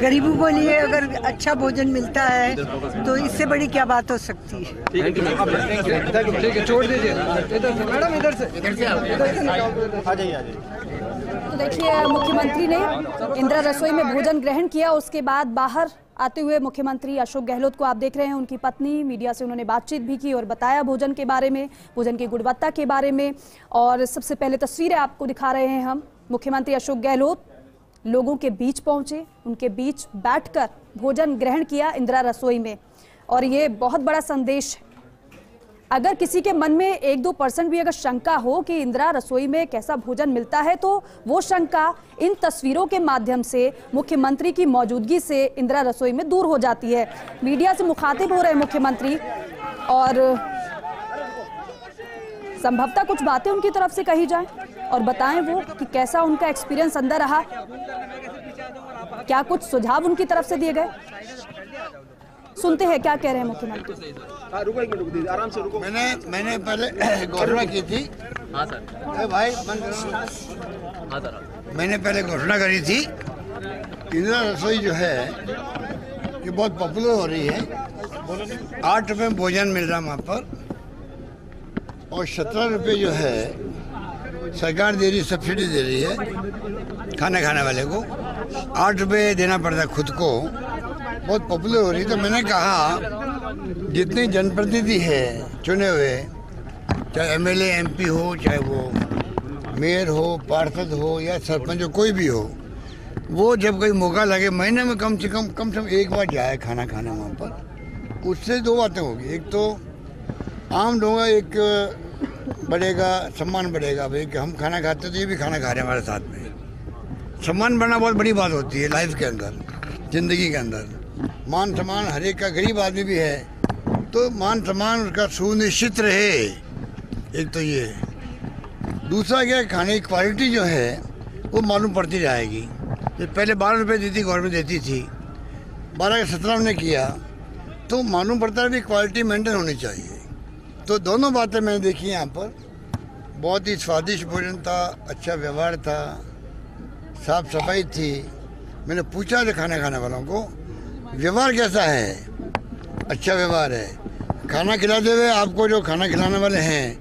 गरीबों के लिए अगर अच्छा भोजन मिलता है तो इससे बड़ी क्या बात हो सकती है। ठीक है, छोड़ दीजिए। मैडम इधर से आ जाइए। तो देखिए, मुख्यमंत्री ने इंदिरा रसोई में भोजन ग्रहण किया। उसके बाद बाहर आते हुए मुख्यमंत्री अशोक गहलोत को आप देख रहे हैं, उनकी पत्नी मीडिया से उन्होंने बातचीत भी की और बताया भोजन के बारे में, भोजन की गुणवत्ता के बारे में। और सबसे पहले तस्वीरें आपको दिखा रहे हैं हम। मुख्यमंत्री अशोक गहलोत लोगों के बीच पहुंचे, उनके बीच बैठकर भोजन ग्रहण किया इंदिरा रसोई में। और ये बहुत बड़ा संदेश है। अगर किसी के मन में 1-2% भी अगर शंका हो कि इंदिरा रसोई में कैसा भोजन मिलता है, तो वो शंका इन तस्वीरों के माध्यम से मुख्यमंत्री की मौजूदगी से इंदिरा रसोई में दूर हो जाती है। मीडिया से मुखातिब हो रहे हैं मुख्यमंत्री और संभवतः कुछ बातें उनकी तरफ से कही जाएं और बताएं वो कि कैसा उनका एक्सपीरियंस अंदर रहा, क्या कुछ सुझाव उनकी तरफ से दिए गए। सुनते हैं क्या कह रहे हैं मुख्यमंत्री। रुको, आराम से रुको। मैंने पहले घोषणा की थी। हाँ सर। भाई हाँ सर। मैंने पहले घोषणा करी थी, इंदिरा रसोई जो है ये बहुत पॉपुलर हो रही है। 8 रुपये भोजन मिल रहा है वहाँ पर और 17 रुपये जो है सरकार दे रही, सब्सिडी दे रही है खाना खाने वाले को। 8 रुपये देना पड़ता है खुद को। बहुत पॉपुलर हो रही। तो मैंने कहा जितने जनप्रतिनिधि है चुने हुए, चाहे एमएलए एमपी हो, चाहे वो मेयर हो, पार्षद हो या सरपंच हो, कोई भी हो, वो जब कोई मौका लगे महीने में कम से कम एक बार जाए खाना खाने वहाँ पर। उससे 2 बातें होगी। एक तो आम लोगों का एक बढ़ेगा, सम्मान बढ़ेगा भाई कि हम खाना खाते तो ये भी खाना खा रहे हैं हमारे साथ में। सम्मान बढ़ना बहुत बड़ी बात होती है लाइफ के अंदर, ज़िंदगी के अंदर। मान सम्मान हर एक का, गरीब आदमी भी है तो मान सम्मान उसका सुनिश्चित रहे। एक तो ये। दूसरा क्या, खाने की क्वालिटी जो है वो मालूम पड़ती जाएगी। जो पहले 12 रुपये देती गवर्नमेंट देती थी, 12 का 17 ने किया, तो मालूम पड़ता है भी क्वालिटी मेंटेन होनी चाहिए। तो दोनों बातें मैंने देखी यहाँ पर। बहुत ही स्वादिष्ट भोजन था, अच्छा व्यवहार था, साफ सफाई थी। मैंने पूछा था खाना खाने वालों को व्यवहार कैसा है। अच्छा व्यवहार है। खाना खिलाते हुए आपको जो खाना खिलाने वाले हैं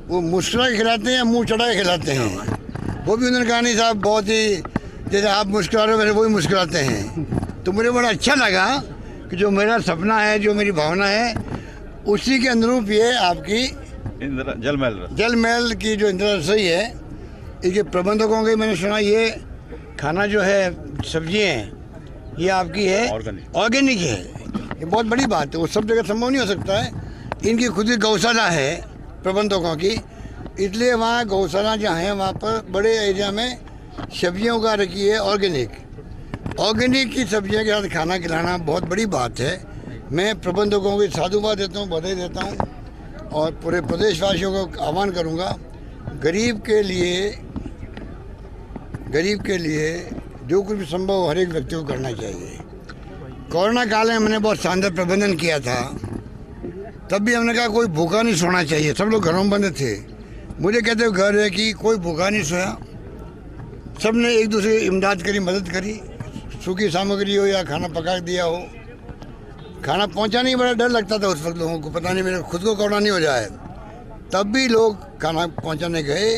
वो मुस्कुरा के खिलाते हैं या मुंह चढ़ा के खिलाते हैं, वो भी उन्होंने कहा नहीं साहब, बहुत ही जैसे आप मुस्कुरा रहे हो वैसे वो भी मुस्कुराते हैं। तो मुझे बड़ा अच्छा लगा कि जो मेरा सपना है, जो मेरी भावना है, उसी के अनुरूप ये आपकी जल महल की जो इंदिरा रसोई है, इसके प्रबंधकों के मैंने सुना ये खाना जो है, सब्जियाँ ये आपकी है ऑर्गेनिक है। ये बहुत बड़ी बात है, वो सब जगह संभव नहीं हो सकता है। इनकी खुद की गौशाला है प्रबंधकों की, इसलिए वहाँ गौशाला जहाँ है वहाँ पर बड़े एरिया में सब्जियाँ उगा रखी है ऑर्गेनिक की सब्जियों के साथ खाना खिलाना बहुत बड़ी बात है। मैं प्रबंधकों को साधुवाद देता हूँ, बधाई देता हूँ और पूरे प्रदेशवासियों को आह्वान करूँगा, गरीब के लिए जो कुछ भी संभव हो हर एक व्यक्ति को करना चाहिए। कोरोना काल में मैंने बहुत शानदार प्रबंधन किया था, तब भी हमने कहा कोई भूखा नहीं सोना चाहिए। सब लोग घरों में बंद थे। मुझे कहते हुए घर है कि कोई भूखा नहीं सोया। सब ने एक दूसरे की इमदाद करी, मदद करी, सूखी सामग्री हो या खाना पका दिया हो। खाना पहुंचाने में बड़ा डर लगता था उस वक्त लोगों को, पता नहीं मेरे खुद को कोरोना नहीं हो जाए। तब भी लोग खाना पहुंचाने गए।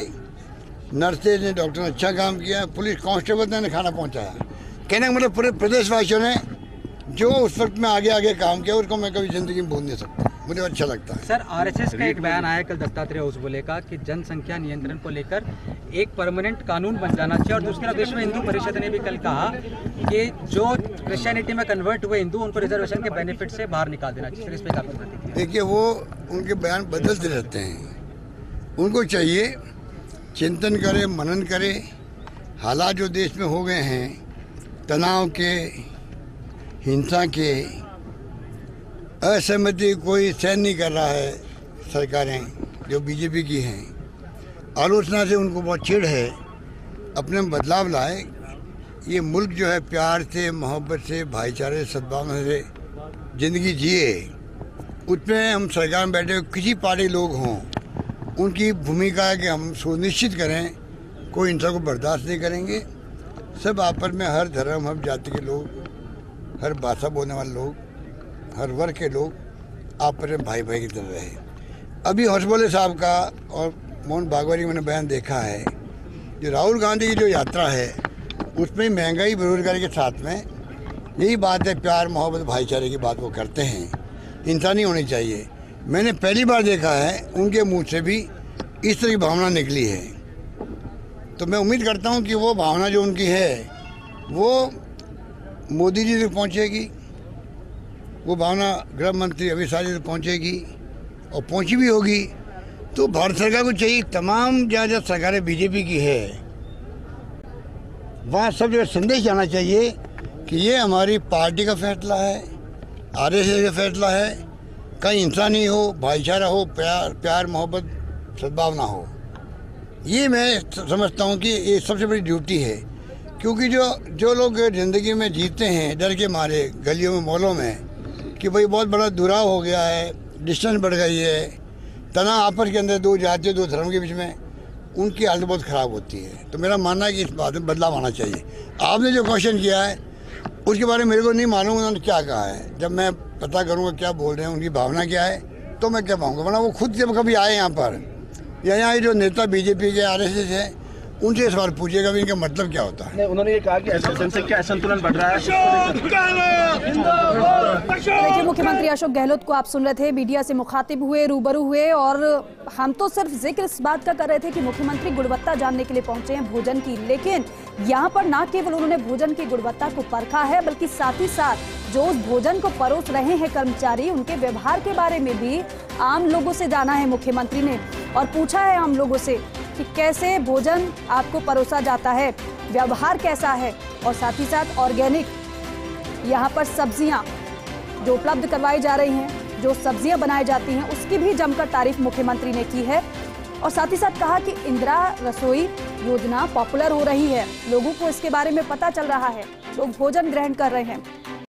नर्सेज ने, डॉक्टर ने अच्छा काम किया, पुलिस कांस्टेबल ने खाना पहुंचाया। कहने का मतलब पूरे प्रदेशवासियों ने जो उस वक्त में आगे काम किया उसको मैं कभी जिंदगी में भूल नहीं सकता। मुझे अच्छा लगता है। सर, आरएसएस का एक बयान आया कल दत्तात्रेय होसबले का कि जनसंख्या नियंत्रण को लेकर एक परमानेंट कानून बन जाना चाहिए। और दूसरा, विश्व हिंदू परिषद ने भी कल कहा कि जो क्रिश्चियनिटी में कन्वर्ट हुए हिंदू उनको रिजर्वेशन के बेनिफिट से बाहर निकाल देना चाहिए। इस पर आपकी प्रतिक्रिया? देखिए, वो उनके बयान बदलते रहते हैं। उनको चाहिए चिंतन करे, मनन करे। हालात जो देश में हो गए हैं, तनाव के, हिंसा के, असहमति कोई सहन नहीं कर रहा है। सरकारें जो बीजेपी की हैं, आलोचना से उनको बहुत चिढ़ है। अपने में बदलाव लाए। ये मुल्क जो है प्यार से, मोहब्बत से, भाईचारे, सद्भावना से ज़िंदगी जिए। उसमें हम सरकार में बैठे किसी पार्टी लोग हों, उनकी भूमिका है कि हम सुनिश्चित करें कोई हिंसा को बर्दाश्त नहीं करेंगे। सब आपस में हर धर्म, हर जाति के लोग हर भाषा बोलने वाले लोग, हर वर्ग के लोग आपस में भाई भाई की तरह रहे। अभी हर्षबोले साहब का और मोहन भागवत मैंने बयान देखा है, जो राहुल गांधी की जो यात्रा है उसमें महंगाई बेरोजगारी के साथ में यही बात है, प्यार मोहब्बत भाईचारे की बात वो करते हैं, इंसानी होनी चाहिए। मैंने पहली बार देखा है उनके मुंह से भी इस तरह की भावना निकली है। तो मैं उम्मीद करता हूं कि वो भावना जो उनकी है वो मोदी जी तक पहुंचेगी, वो भावना गृह मंत्री अमित शाह जी तक पहुंचेगी और पहुंची भी होगी। तो भारत सरकार को चाहिए, तमाम जहाँ सरकारें बीजेपी की है वहाँ सब जगह संदेश जाना चाहिए कि ये हमारी पार्टी का फैसला है, आरएसएस का फैसला है, कहीं इंसानी हो, भाईचारा हो, प्यार मोहब्बत सद्भावना हो। ये मैं समझता हूँ कि ये सबसे बड़ी ड्यूटी है, क्योंकि जो लोग ज़िंदगी में जीते हैं डर के मारे गलियों में मॉलों में कि भाई बहुत बड़ा दुराव हो गया है, डिस्टेंस बढ़ गई है, तनाव आपस के अंदर दो जातियों दो धर्म के बीच में, उनकी हालत बहुत ख़राब होती है। तो मेरा मानना है कि इस बात में बदलाव आना चाहिए। आपने जो क्वेश्चन किया है उसके बारे में मेरे को नहीं मालूम उन्होंने क्या कहा है। जब मैं पता करूँगा क्या बोल रहे हैं, उनकी भावना क्या है, तो मैं क्या पाऊँगा। वरना वो खुद जब कभी आए यहाँ पर या यहाँ जो नेता बीजेपी के आरएसएस है उनसे सवाल पूछिएगा भी इनका मतलब क्या होता है। उन्होंने ये कहा कि जनसंख्या असंतुलन बढ़ रहा है। देखिए, मुख्यमंत्री अशोक गहलोत को आप सुन रहे थे, मीडिया से मुखातिब हुए, रूबरू हुए, और हम तो सिर्फ जिक्र इस बात का कर रहे थे कि मुख्यमंत्री गुणवत्ता जानने के लिए पहुंचे हैं भोजन की, लेकिन यहाँ पर न केवल उन्होंने भोजन की गुणवत्ता को परखा है, बल्कि साथ ही साथ जो उस भोजन को परोस रहे हैं कर्मचारी, उनके व्यवहार के बारे में भी आम लोगों से जाना है मुख्यमंत्री ने, और पूछा है आम लोगों से कि कैसे भोजन आपको परोसा जाता है, व्यवहार कैसा है, और साथ ही साथ ऑर्गेनिक यहाँ पर सब्जियाँ जो उपलब्ध करवाई जा रही हैं, जो सब्जियाँ बनाई जाती हैं, उसकी भी जमकर तारीफ मुख्यमंत्री ने की है। और साथ ही साथ कहा कि इंदिरा रसोई योजना पॉपुलर हो रही है, लोगों को इसके बारे में पता चल रहा है, लोग भोजन ग्रहण कर रहे हैं।